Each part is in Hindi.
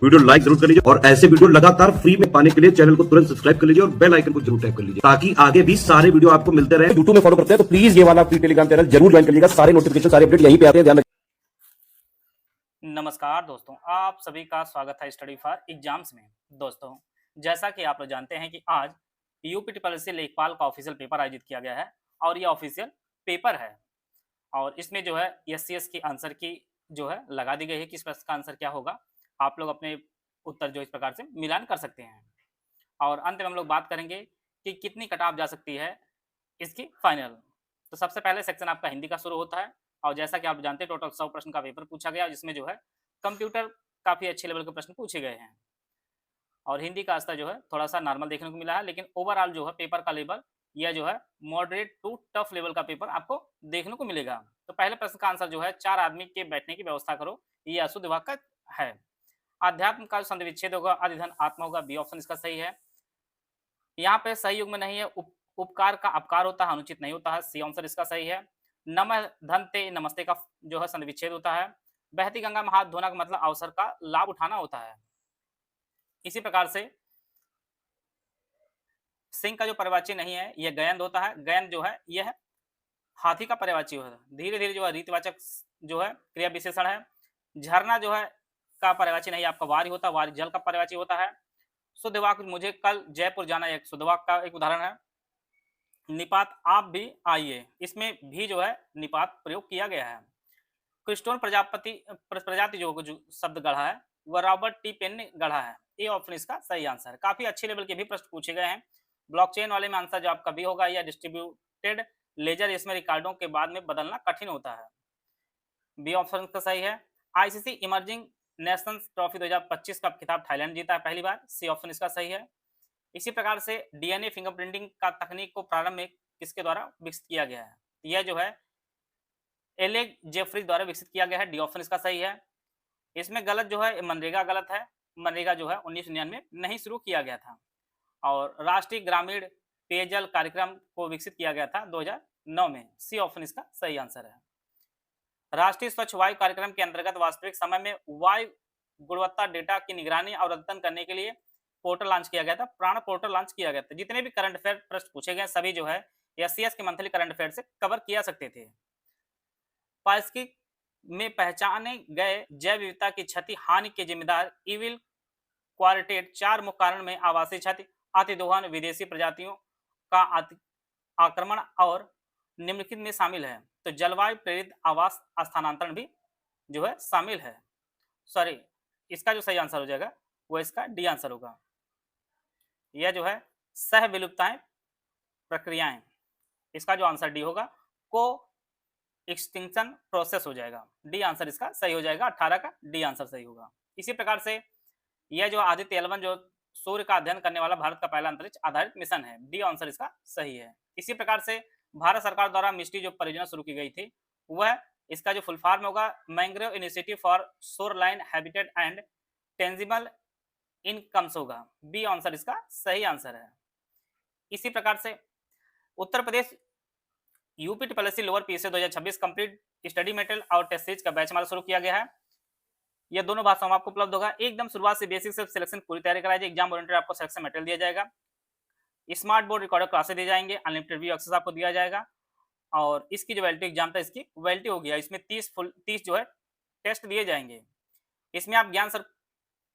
वीडियो लाइक जरूर कर लीजिए और ऐसे वीडियो लगातार फ्री में पाने के लिए चैनल को तुरंत सब्सक्राइब कर लीजिए और बेल आइकन को जरूर टैप कर लीजिए ताकि आगे भी सारे वीडियो आपको मिलते रहे। यूट्यूब में फॉलो करते हैं तो प्लीज ये वाला फ्री टेलीग्राम चैनल जरूर ज्वाइन कर लीजिएगा। सारे नोटिफिकेशन सारे अपडेट यहीं पे आते हैं, ध्यान रखिए। नमस्कार दोस्तों, आप सभी का स्वागत है स्टडी फॉर एग्जाम्स में। दोस्तों, जैसा कि आप लोग जानते हैं कि आज यूपी ट्रिपल लेखपाल का ऑफिशियल पेपर आयोजित किया गया है और ये ऑफिशियल पेपर है और इसमें जो है एससीएस की आंसर की जो है लगा दी गई है कि इस प्रश्न का आंसर क्या होगा। आप लोग अपने उत्तर जो इस प्रकार से मिलान कर सकते हैं और अंत में हम लोग बात करेंगे कि कितनी कट ऑफ जा सकती है इसकी फाइनल। तो सबसे पहले सेक्शन आपका हिंदी का शुरू होता है और जैसा कि आप जानते हैं टोटल 100 प्रश्न का पेपर पूछा गया जिसमें जो है कंप्यूटर काफ़ी अच्छे लेवल के प्रश्न पूछे गए हैं और हिंदी का स्तर जो है थोड़ा सा नॉर्मल देखने को मिला है, लेकिन ओवरऑल जो है पेपर का लेवल यह जो है मॉडरेट टू टफ लेवल का पेपर आपको देखने को मिलेगा। तो पहले प्रश्न का आंसर जो है 4 आदमी के बैठने की व्यवस्था करो, ये अशुद्ध वाक्य है। अध्यात्म का संधि विच्छेद होगा, अधिधन आत्मा होगा, बी ऑप्शन इसका सही है। यहाँ पे सही युग में नहीं है, उपकार का अपकार होता है, अनुचित नहीं होता है, सी आंसर इसका सही है। नमः धनते नमस्ते का जो है संधि विच्छेद होता है। बहती गंगा में हाथ धोना का मतलब अवसर का लाभ उठाना होता है। इसी प्रकार से सिंह का जो पर्यायवाची नहीं है यह गयंद होता है। गयंद जो है यह हाथी का पर्यायवाची होता है। धीरे धीरे जो है रीतिवाचक जो है क्रिया विशेषण है। झरना जो है का पर्यायवाची नहीं आपका वारी होता है, वारी जल का पर्यायवाची होता है। शुद्ध वाक्य मुझे कल जयपुर जाना एक शुद्ध वाक्य का एक उदाहरण है। निपात आप भी आइए, इसमें भी जो है निपात प्रयोग किया गया है। क्रिस्टोन प्रजाति जो शब्द गढ़ा है वह रॉबर्ट टी पेन ने गढ़ा है, ये ऑप्शन इसका सही आंसर है। काफी अच्छे लेवल के भी प्रश्न पूछे गए हैं। ब्लॉकचेन वाले में आंसर जो आपका भी होगा या डिस्ट्रीब्यूटेड लेजर, इसमें रिकॉर्डों के बाद में बदलना कठिन होता है, बी ऑप्शन का सही है। आईसीसी इमर्जिंग नेशंस ट्रॉफी 2025 का खिताब थाईलैंड जीता है पहली बार, सी ऑप्शन इसका सही है। इसी प्रकार से डीएनए फिंगरप्रिंटिंग का तकनीक को प्रारंभ में किसके द्वारा विकसित किया गया है, यह जो है एलेग जेफरी द्वारा विकसित किया गया है, डी ऑप्शन इसका सही है। इसमें गलत जो है मनरेगा गलत है, मनरेगा जो है 1999 नहीं शुरू किया गया था और राष्ट्रीय ग्रामीण पेयजल कार्यक्रम को विकसित किया गया था 2009 में, सी ऑप्शन इसका सही आंसर है। राष्ट्रीय स्वच्छ वायु कार्यक्रम के अंतर्गत वास्तविक समय में वायु गुणवत्ता डेटा की निगरानी और अद्यतन करने के लिए पोर्टल लॉन्च किया गया था, प्राण पोर्टल लॉन्च किया गया था। जितने भी करंट अफेयर प्रश्न पूछे गए सभी जो है एससीएस के मंथली करंट अफेयर से कवर किया सकते थे। पारिस्थितिकी में पहचाने गए जैव विविधता की क्षति हानि के जिम्मेदार इविल क्वार्टेट 4 मुख्य कारण में आवासीय क्षति, अतिदोहन, विदेशी प्रजातियों का आक्रमण और निम्नलिखित में शामिल है। तो जलवायु प्रेरित आवास स्थानांतरण भी जो है शामिल है। सॉरी, इसका जो सही आंसर हो जाएगा वो इसका डी आंसर होगा। यह जो है सह विलुप्तताएं प्रक्रियाएं, इसका जो आंसर डी होगा को एक्सटिंक्शन प्रोसेस हो जाएगा, डी आंसर इसका सही हो जाएगा। 18 का डी आंसर सही होगा। इसी प्रकार से यह जो आदित्य L1 जो सूर्य का अध्ययन करने वाला भारत का पहला अंतरिक्ष आधारित मिशन है, डी आंसर इसका सही है। इसी प्रकार से भारत सरकार द्वारा मिस्टी जो परियोजना शुरू की गई थी वह इसका जो फुल फॉर्म होगा mangrove initiative for shoreline habitat and tangible incomes होगा, बी आंसर इसका सही आंसर है। इसी प्रकार से Uttar Pradesh UP triple lower PSC 2026 complete study material और टेस्ट सीरीज का बैच हमारा शुरू किया गया है। यह दोनों भाषाओं में आपको उपलब्ध होगा। एकदम शुरुआत से बेसिक से सिलेक्शन पूरी तैयारी कराई जाएगी। एग्जाम ओरिएंटेड आपको सिलेक्शन मटेरियल दिया जाएगा, स्मार्ट बोर्ड रिकॉर्डर क्लासेस दिए जाएंगे, अनलिमिटेड व्यू एक्सेस आपको दिया जाएगा और इसकी जो वैलिडिटी एग्जाम था इसकी वैलिडिटी हो गया। इसमें 30 जो है टेस्ट दिए जाएंगे। इसमें आप ज्ञान सर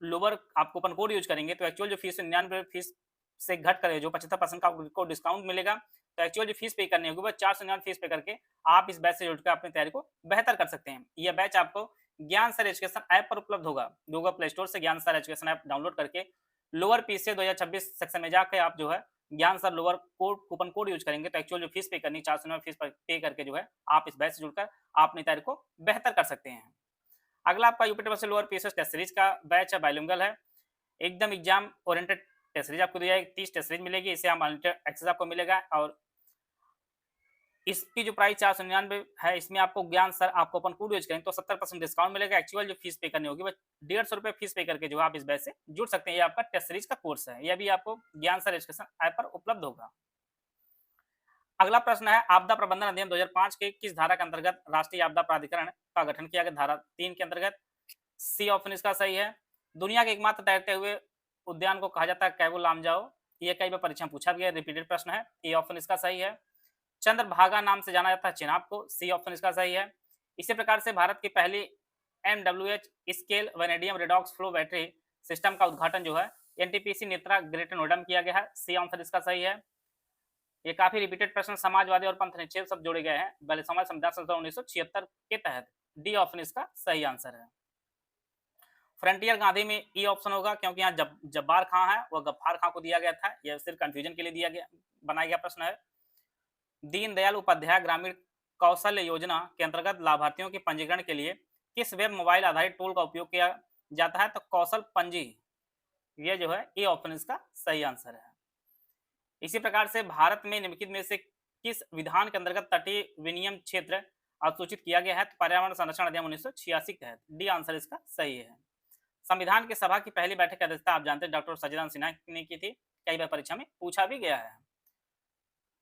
लोअर आप कूपन कोड यूज करेंगे तो एक्चुअल जो फीस 99 फीस से घट कर जो 75% का आपको डिस्काउंट मिलेगा, तो एक्चुअल जो फीस पे करनी होगी वह 499 फीस पे करके आप इस बैच से जुड़कर अपनी तैयारी को बेहतर कर सकते हैं। यह बैच आपको ज्ञान सर एजुकेशन ऐप पर उपलब्ध होगा। गूगल प्ले स्टोर से ज्ञान सर एजुकेशन ऐप डाउनलोड करके लोअर पीसी 2026 सेक्शन में जाकर आप जो है ज्ञान sir lower code coupon code use करेंगे तो एक्चुअल जो फीस पे करनी 499 फीस पे करके जो है आप इस बैच से जुड़कर आप अपनी तैयारी को बेहतर कर सकते हैं। अगला आपका UP triple lower PSS test series का बैच है, बाइलिंगुअल है, एकदम एग्जाम ओरिएंटेड टेस्ट सीरीज आपको दी जाएगी। 30 टेस्ट सीरीज मिलेगी, इससे हम अनलिमिटेड एक्सेस आपको मिलेगा और इसकी जो प्राइस 499 है इसमें आपको ज्ञान सर आपको अपन कोड यूज करेंगे तो 70% डिस्काउंट मिलेगा। एक्चुअल जो फीस पे करनी होगी वह 150 रुपये फीस पे करके जो आप इस बैच से जुड़ सकते हैं। ये आपका टेस्ट सीरीज का कोर्स है, यह भी आपको ज्ञान सर एजुकेशन ऐप पर उपलब्ध होगा। अगला प्रश्न है आपदा प्रबंधन अधिनियम 2005 के किस धारा के अंतर्गत राष्ट्रीय आपदा प्राधिकरण का गठन किया गया, धारा 3 के अंतर्गत, सी ऑप्शन इसका सही है। दुनिया के एकमात्र तैरते हुए उद्यान को कहा जाता है कैबुल लामजाओ। ये कई बार परीक्षा में पूछा गया, रिपीटेड प्रश्न है। ए ऑप्शन इसका सही है। चंद्रभागा नाम से जाना जाता है चिनाब को। सी ऑप्शन इसका सही है। इसी प्रकार से भारत की पहली MWH scale vanadium redox flow battery system का उद्घाटन जो है NTPC नेत्रा ग्रेटर नोएडा में किया गया है। सी आंसर इसका सही है। ये काफी रिपीटेड प्रश्न समाजवादी और पंथ निषेध सब जोड़े गए हैं बल समाज संविधान संशोधन 1976 के तहत। डी ऑप्शन इसका सही आंसर है। फ्रंटियर गांधी में ई ऑप्शन होगा क्योंकि यहाँ जब्बार खां है वह गफ्फार खां को दिया गया था। यह सिर्फ कंफ्यूजन के लिए दिया गया बनाया गया प्रश्न है। दीनदयाल उपाध्याय ग्रामीण कौशल्य योजना के अंतर्गत लाभार्थियों के पंजीकरण के लिए किस वेब मोबाइल आधारित टूल का उपयोग किया जाता है? तो कौशल पंजी। यह जो है ए ऑप्शन इसका सही आंसर है। इसी प्रकार से भारत में निम्नलिखित में से किस विधान के अंतर्गत तटीय विनियम क्षेत्र असूचित किया गया है? तो पर्यावरण संरक्षण अधिनियम 1986 के तहत। डी आंसर इसका सही है। संविधान की सभा की पहली बैठक की अध्यक्षता आप जानते हैं डॉक्टर सच्चिदानंद सिन्हा ने की थी। कई बार परीक्षा में पूछा भी गया है।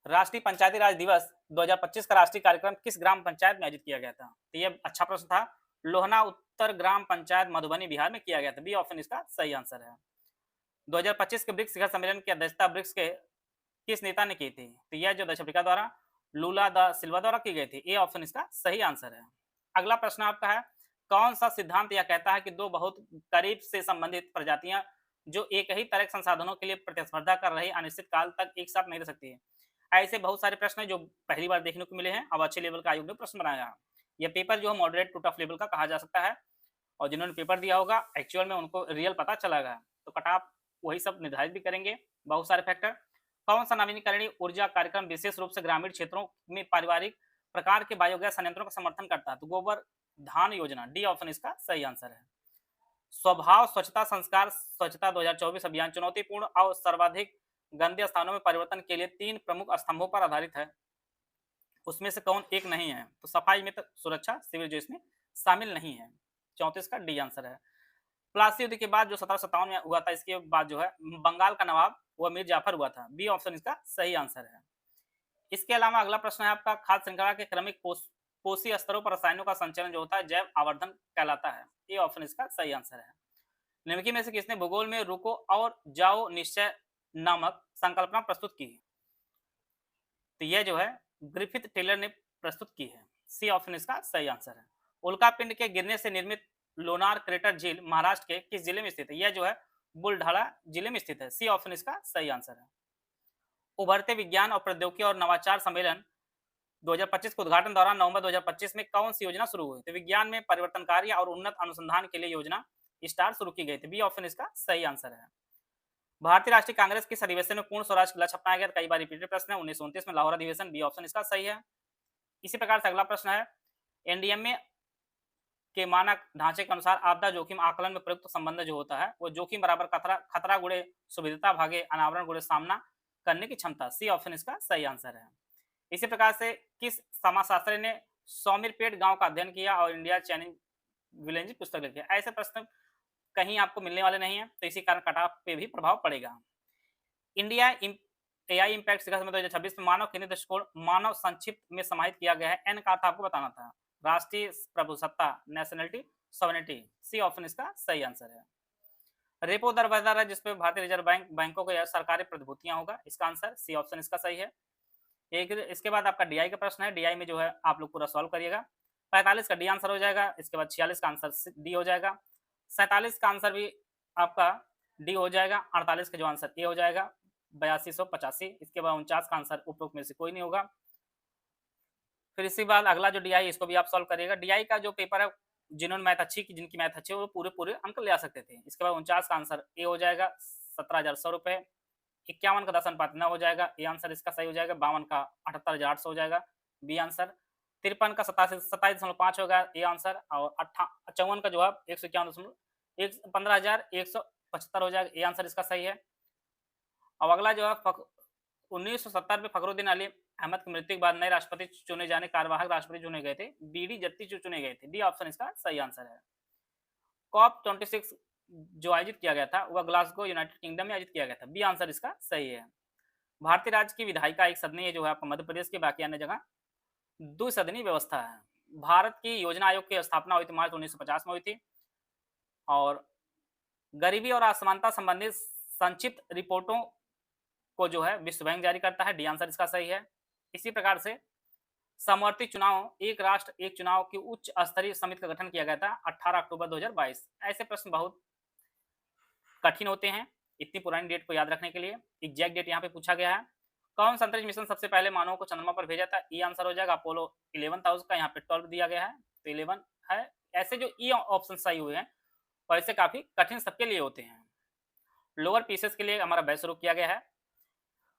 राष्ट्रीय पंचायती राज दिवस 2025 का राष्ट्रीय कार्यक्रम किस ग्राम पंचायत में आयोजित किया गया था? तो यह अच्छा प्रश्न था। लोहना उत्तर ग्राम पंचायत मधुबनी बिहार में किया गया था। बी ऑप्शन इसका सही आंसर है। 2025 के ब्रिक्स शिखर सम्मेलन की अध्यक्षता ब्रिक्स के किस नेता ने की थी? तो यह जो दक्षिण अफ्रीका द्वारा लूला दा सिल्वा द्वारा की गई थी। ए ऑप्शन इसका सही आंसर है। अगला प्रश्न आपका है, कौन सा सिद्धांत यह कहता है कि दो बहुत करीब से संबंधित प्रजातियां जो एक ही तरह के संसाधनों के लिए प्रतिस्पर्धा कर रही अनिश्चित काल तक एक साथ नहीं रह सकती है? ऐसे बहुत सारे प्रश्न हैं जो पहली बार देखने को मिले हैं। अब अच्छे लेवल का आयोग ने प्रश्न बनाया। यह पेपर जो है मॉडरेट टू टफ लेवल का कहा जा सकता है और जिन्होंने पेपर दिया होगा एक्चुअल में उनको रियल पता चलेगा तो कट ऑफ वही सब निर्धारित भी करेंगे। बहुत सारे फैक्टर। कौन सा नवीनीकरणीय ऊर्जा कार्यक्रम विशेष रूप से ग्रामीण क्षेत्रों में पारिवारिक प्रकार के बायोगैस संयंत्रों का समर्थन करता है? तो गोबर धान योजना। डी ऑप्शन इसका सही आंसर है। स्वभाव स्वच्छता संस्कार स्वच्छता 2024 अभियान चुनौतीपूर्ण और सर्वाधिक गंदे स्थानों में परिवर्तन के लिए 3 प्रमुख स्तंभों पर आधारित है। उसमें से कौन एक नहीं है? तो सफाई में सुरक्षा शिविर जो इसमें शामिल नहीं है। 34 का डी आंसर है। प्लासी युद्ध के बाद जो 1757 में हुआ था, इसके बाद जो है बंगाल का नवाब वह मीर जाफर हुआ था। बी ऑप्शन इसका सही आंसर है। इसके अलावा अगला प्रश्न है आपका, खाद्य श्रृंखला के क्रमिक पोषी स्तरों पर रसायनों का संचलन जो होता है जैव आवर्धन कहलाता है। ए ऑप्शन इसका सही आंसर है। निम्नलिखित में से किसने भूगोल में रुको और जाओ निश्चय नामक संकल्पना प्रस्तुत की? तो यह जो है ग्रिफिथ टेलर ने प्रस्तुत की है। सी ऑप्शन इसका सही आंसर है। उल्का पिंड के गिरने से निर्मित लोनार क्रेटर झील महाराष्ट्र के किस जिले में स्थित है? यह जो है बुलढाना जिले में स्थित है। सी ऑप्शन इसका सही आंसर है। उभरते विज्ञान और प्रौद्योगिकी और नवाचार सम्मेलन 2025 के उद्घाटन दौरान नवंबर 2025 में कौन सी योजना शुरू हुई? तो विज्ञान में परिवर्तनकारी और उन्नत अनुसंधान के लिए योजना स्टार शुरू की गई थी। बी ऑप्शन इसका सही आंसर है। भारतीय राष्ट्रीय कांग्रेस किस अधिवेशन में पूर्ण स्वराज का लक्ष्य अपनाया गया? कई बार रिपीटेड प्रश्न है। 1929 में लाहौर अधिवेशन। बी ऑप्शन इसका सही है। इसी प्रकार से अगला प्रश्न है, एनडीएमए के मानक ढांचे के अनुसार आपदा जोखिम आकलन में प्रयुक्त संबंध जो होता है वो जोखिम बराबर खतरा गुणे सुविधता भागे अनावरण गुणे सामना करने की क्षमता। सी ऑप्शन इसका सही आंसर है। इसी प्रकार से किस समाजशास्त्री ने सौमिरपेट गांव का अध्ययन किया और इंडिया चैलेंज विलेज पुस्तक लिखी? ऐसे प्रश्न कहीं आपको मिलने वाले नहीं है तो इसी कारण कट ऑफ पे भी प्रभाव पड़ेगा। इंडिया एआई इम्पैक्ट शिखर सम्मेलन 2026 में मानव केंद्रित दृष्टिकोण मानव संक्षिप्त में समाहित किया गया है। एन का अर्थ आपको बताना था। राष्ट्रीय प्रभुसत्ता नेशनलिटी सॉवरेनिटी। सी ऑप्शन इसका सही आंसर है। रेपो दर वह दर है जिसपे भारतीय रिजर्व बैंकों को सरकारी प्रतिभूतियां होगा। इसका आंसर सी ऑप्शन इसका सही है। एक इसके बाद आपका डीआई का प्रश्न है। डीआई में जो है आप लोग पूरा सॉल्व करिएगा। 45 का डी आंसर हो जाएगा। इसके बाद 46 का आंसर डी हो जाएगा। 47 का आंसर भी आपका डी हो जाएगा। 48 का जो आंसर ए हो जाएगा। 8285। इसके बाद 49 का आंसर उपरोक्त में से कोई नहीं होगा। फिर इसी बाद अगला जो डीआई इसको भी आप सॉल्व करिएगा। डीआई का जो पेपर है जिन्होंने मैथ अच्छी की जिनकी मैथ अच्छी है वो पूरे अंक ले आ सकते थे। इसके बाद 49 का आंसर ए हो जाएगा। 17,100 रुपए। 51 का 10.9 हो जाएगा। ए आंसर इसका सही हो जाएगा। 52 का 78,800 हो जाएगा। B answer. 53 का 27.5 होगा। A answer. और 54 का जो है 15,175 हो जाएगा। ए आंसर इसका सही है। अब अगला जो है 1970 में फखरुद्दीन अली अहमद की मृत्यु के बाद नए राष्ट्रपति चुने जाने कार्यवाहक राष्ट्रपति चुने गए थे। बीडी जत्ती चुने गए थे। डी ऑप्शन इसका सही आंसर है। कॉप 26 जो आयोजित किया गया था वह ग्लासगो यूनाइटेड किंगडम में आयोजित किया गया था। बी आंसर इसका सही है। भारतीय राज्य की विधायिका एक सदनीय जो है आपका मध्य प्रदेश की, बाकी अन्य जगह द्विसदनीय व्यवस्था है। भारत की योजना आयोग की स्थापना हुई थी मार्च 1950 में हुई थी और गरीबी और असमानता संबंधित संक्षिप्त रिपोर्टों को जो है विश्व बैंक जारी करता है, डी आंसर इसका सही है। इसी प्रकार से समवर्ती चुनाव, एक राष्ट्र एक चुनाव की उच्च स्तरीय समिति का गठन किया गया था 18 अक्टूबर 2022। ऐसे प्रश्न बहुत कठिन होते हैं इतनी पुरानी डेट को याद रखने के लिए। एग्जैक्ट डेट यहाँ पे पूछा गया है। कौन सा अंतरिक्ष मिशन सबसे पहले मानव को चंद्रमा पर भेजा था? ई आंसर हो जाएगा अपोलो 11 था उसका, यहाँ पे 12 दिया गया है तो 11 है। ऐसे जो ई ऑप्शन सही हुए हैं वैसे काफी कठिन सबके लिए होते हैं। लोअर पीसेस के लिए हमारा बैच शुरू किया गया है।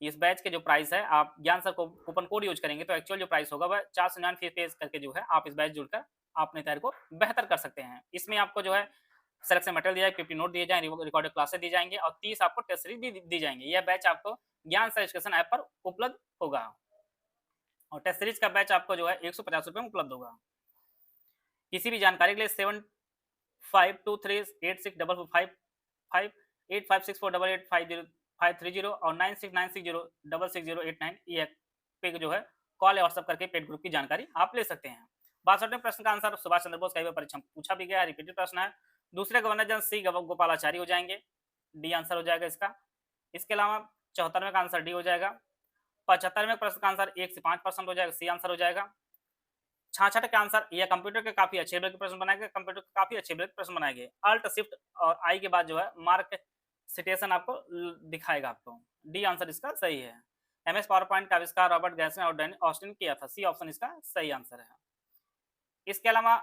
इस बैच के जो प्राइस है, आप ज्ञान सर को कूपन कोड यूज करेंगे तो एक्चुअल जो प्राइस होगा वह 499 फीस करके जो है आप इस बैच जुड़कर अपने तैयारी को बेहतर कर सकते हैं। इसमें आपको जो है सिलेक्शन मटेरियल दिया जाए, 50 नोट दिए जाए, रिकॉर्डेड क्लासेस दी जाएंगे और 30 आपको टेस्ट सीरीज भी दी जाएंगे। यह बैच आपको ज्ञान सर एजुकेशन ऐप पर उपलब्ध होगा और टेस्ट सीरीज का बैच आपको जो है 150 रुपये में उपलब्ध होगा। किसी भी जानकारी के लिए 752386555856485860 और 9696066089 ये पे जो है कॉल या व्हाट्सएप करके पेड ग्रुप की जानकारी आप ले सकते हैं। 62वें प्रश्न का आंसर सुभाष चंद्र बोस का परीक्षा में पूछा भी गया, रिपीटेड प्रश्न है। दूसरे गवर्नर जनरल सी गोपालाचारी हो जाएंगे, डी आंसर हो जाएगा इसका। इसके अलावा 74वें का आंसर डी हो जाएगा। 75वें प्रश्न का आंसर 1 से 5% हो जाएगा, सी आंसर हो जाएगा। 66 का आंसर यह कंप्यूटर के काफी अच्छे लेवल के प्रश्न बनाए गए, कंप्यूटर के काफी अच्छे लेवल के प्रश्न बनाए गए। अल्ट शिफ्ट और आई के बाद जो है मार्क सिटेशन आपको दिखाएगा आपको। डी आंसर इसका सही है। एमएस पावर पॉइंट का आविष्कार रॉबर्ट गैसन और डैनी ऑस्टिन किया था, सी ऑप्शन इसका सही आंसर है। इसके अलावा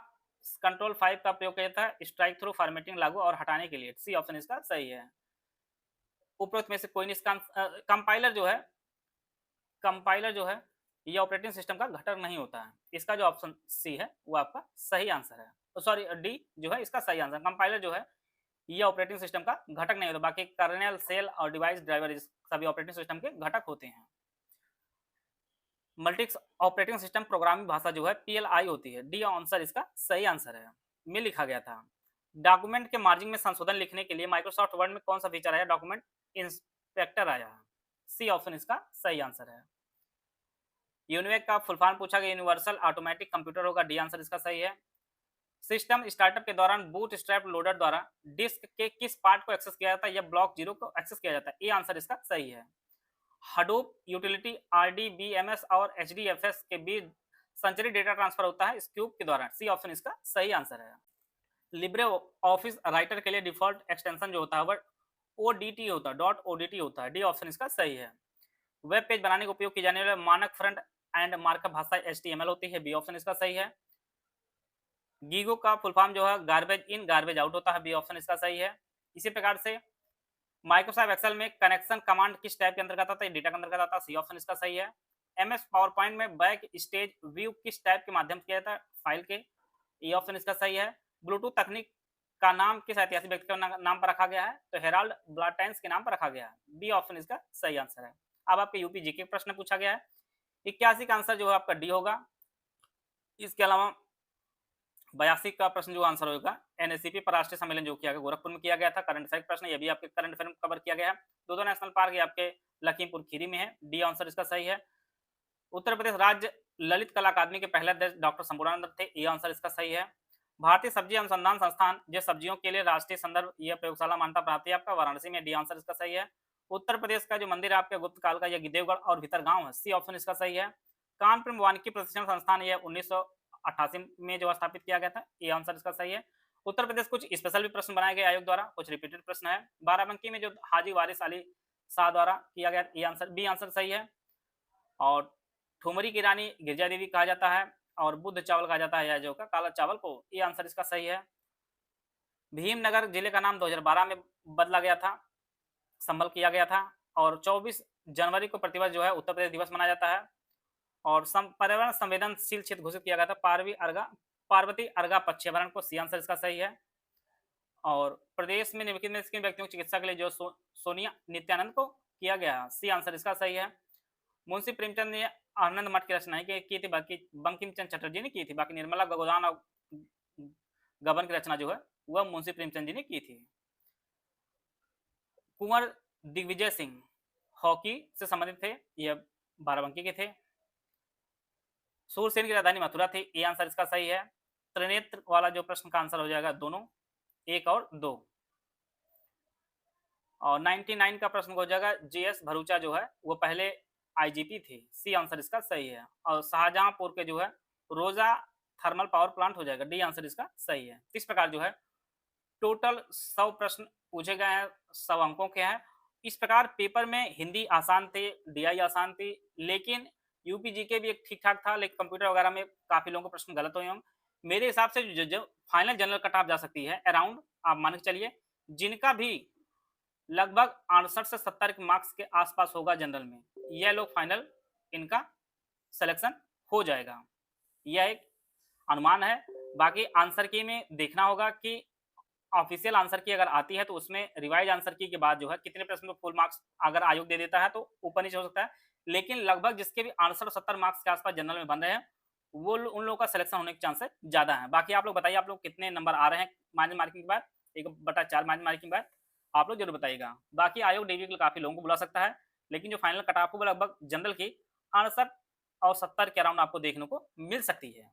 कंट्रोल 5 का प्रयोग किया था स्ट्राइक थ्रू फॉर्मेटिंग लागू और हटाने के लिए, सी ऑप्शन इसका सही है। उपरोक्त में से कोई नहीं। कंपाइलर जो है ये ऑपरेटिंग सिस्टम का घटक नहीं होता है, इसका जो ऑप्शन सी है वो आपका सही आंसर है। सॉरी, डी जो है इसका सही आंसर। कंपाइलर जो है ये ऑपरेटिंग सिस्टम का घटक नहीं होता, बाकी कर्नेल, सेल और डिवाइस ड्राइवर सभी ऑपरेटिंग सिस्टम के घटक होते हैं। मल्टीक्स ऑपरेटिंग सिस्टम प्रोग्रामिंग भाषा जो है पीएलआई होती है, डी आंसर इसका सही आंसर है। में लिखा गया था। डॉक्यूमेंट के मार्जिन में संशोधन लिखने के लिए माइक्रोसॉफ्ट वर्ड में कौन सा फीचर आया? डॉक्यूमेंट इंस्पेक्टर आया है, सी ऑप्शन इसका सही आंसर है। यूनिवेक का फुल फॉर्म पूछा गया, यूनिवर्सल ऑटोमेटिक कंप्यूटर होगा, डी आंसर इसका सही है। सिस्टम स्टार्टअप के दौरान बूटस्ट्रैप लोडर द्वारा डिस्क के किस पार्ट को एक्सेस किया जाता है? या ब्लॉक 0 को एक्सेस किया जाता है, ए आंसर इसका सही है। हडूप यूटिलिटी आरडीबीएमएस और एचडीएफएस के बीच संचरित डेटा ट्रांसफर होता है स्क्यूब के दौरान, सी ऑप्शन इसका सही आंसर है। लिब्रे ऑफिस राइटर के लिए डिफॉल्ट एक्सटेंशन जो होता है वह ओडीटी होता है, .odt होता है, डी ऑप्शन इसका सही है। वेब पेज बनाने का उपयोग की जाने वाले मानक फ्रंट एंड मार्कअप भाषा HTML होती है, बी ऑप्शन इसका सही है। गीगो का फुल फॉर्म जो है गार्बेज इन गार्बेज आउट होता है, बी ऑप्शन इसका सही है। इसी प्रकार से माइक्रोसॉफ्ट एक्सेल में कनेक्शन कमांड किस टाइप के अंतर्गत आता है? डेटा के अंतर्गत आता है, सी ऑप्शन इसका सही है। एमएस पावर पॉइंट में बैक स्टेज व्यू किस टाइप के माध्यम से किया जाता है? फाइल के, ए ऑप्शन इसका सही है। ब्लूटूथ तकनीक का नाम किस ऐतिहासिक व्यक्ति के नाम पर रखा गया है? तो हेराल्ड ब्लाटेंस के नाम पर रखा गया है, बी ऑप्शन इसका सही आंसर है। अब आपके यूपी जीके प्रश्न पूछा गया है, 81 का आंसर जो है आपका डी होगा। इसके अलावा 82 का प्रश्न जो आंसर होगा एनएससीपी पर राष्ट्रीय सम्मेलन जो किया गया गोरखपुर में किया गया था, करंट अफेयर प्रश्न, ये भी आपके करंट अफेयर में कवर किया गया है। दो नेशनल पार्क ये आपके लखीमपुर खीरी में है, डी आंसर इसका सही है। उत्तर प्रदेश राज्य ललित कला अकादमी के पहले अध्यक्ष डॉक्टर संपूर्णानंद थे, ये आंसर इसका सही है। भारतीय सब्जी अनुसंधान संस्थान जो सब्जियों के लिए राष्ट्रीय संदर्भ यह प्रयोगशाला मान्यता प्राप्त है आपका वाराणसी में, डी आंसर इसका सही है। उत्तर प्रदेश का जो मंदिर है आपके गुप्त काल का, यह देवगढ़ और भीतरगांव है, सी ऑप्शन इसका सही है। कानपुर में वानिकी प्रशिक्षण संस्थान यह 1988 में जो स्थापित किया गया था, ये आंसर इसका सही है। उत्तर प्रदेश कुछ स्पेशल भी प्रश्न बनाए गए आयोग द्वारा, कुछ रिपीटेड प्रश्न है। बाराबंकी में जो हाजी वारिस अली शाह द्वारा किया गया, ये आंसर बी आंसर सही है। और ठुमरी की रानी गिरजा देवी कहा जाता है और बुद्ध चावल कहा जाता है या जो का काला चावल को, ये आंसर इसका सही है। भीमनगर जिले का नाम 2012 में बदला गया था, संभल किया गया था। और 24 जनवरी को प्रतिवर्ष जो है उत्तर प्रदेश दिवस मनाया जाता है। और पर्यावरण संवेदनशील क्षेत्र घोषित किया गया था पार्वती अर्गा पक्षीवरण को, सी आंसर इसका सही है। और प्रदेश में निम्नलिखित में किन व्यक्तियों की चिकित्सा के लिए जो सोनिया नित्यानंद को किया गया, सी आंसर इसका सही है। मुंशी प्रेमचंद ने आनंद मठ की रचना की थी, बाकी बंकिम चंद्र चटर्जी ने की थी, बाकी निर्मला गोदान और गबन की रचना जो है वह मुंशी प्रेमचंद जी ने की थी। कुंवर दिग्विजय सिंह हॉकी से संबंधित थे, यह बाराबंकी के थे। सूरसेन की राजधानी मथुरा थी, ये आंसर इसका सही है। त्रिनेत्र वाला जो प्रश्न का आंसर हो जाएगा दोनों, 1 और 2। और 99 का प्रश्न हो जाएगा, जीएस भरूचा जो है वो पहले आईजीपी थे। सी आंसर इसका सही है। और शाहजहांपुर के जो है रोजा थर्मल पावर प्लांट हो जाएगा। डी आंसर इसका सही है। इस प्रकार जो है टोटल 100 प्रश्न पूछे गए हैं, 100 अंकों के हैं। इस प्रकार पेपर में हिंदी आसान थे, डीआई आसान थी, लेकिन यूपी जीके भी एक ठीक-ठाक था, लेकिन कंप्यूटर वगैरह में काफ़ी लोगों के प्रश्न गलत हुए होंगे। मेरे हिसाब से जो फाइनल जनरल कट ऑफ जा सकती है अराउंड, आप मान के चलिए, जिनका भी लगभग 68 से 70 के मार्क्स के आसपास होगा जनरल में, यह लोग फाइनल इनका सिलेक्शन हो जाएगा। यह एक अनुमान है। बाकी आंसर की में देखना होगा कि ऑफिशियल आंसर की अगर आती है तो उसमें रिवाइज आंसर की के बाद जो है कितने प्रश्न में फुल मार्क्स अगर आयोग दे देता है तो ऊपर नीचे हो सकता है, लेकिन लगभग जिसके भी 68-70 मार्क्स के आसपास जनरल में बन रहे हैं वो उन लोगों का सिलेक्शन होने के चांसेस ज्यादा है। बाकी आप लोग बताइए, आप लोग कितने नंबर आ रहे हैं मार्जिन मार्किंग के बाद, 1/4 मार्जिन मार्किंग के बाद आप लोग जरूर बताइएगा। बाकी आयोग डीवी के लिए काफी लोगों को बुला सकता है, लेकिन जो फाइनल कट ऑफ लगभग जनरल की 68 और 70 के अराउंड आपको देखने को मिल सकती है।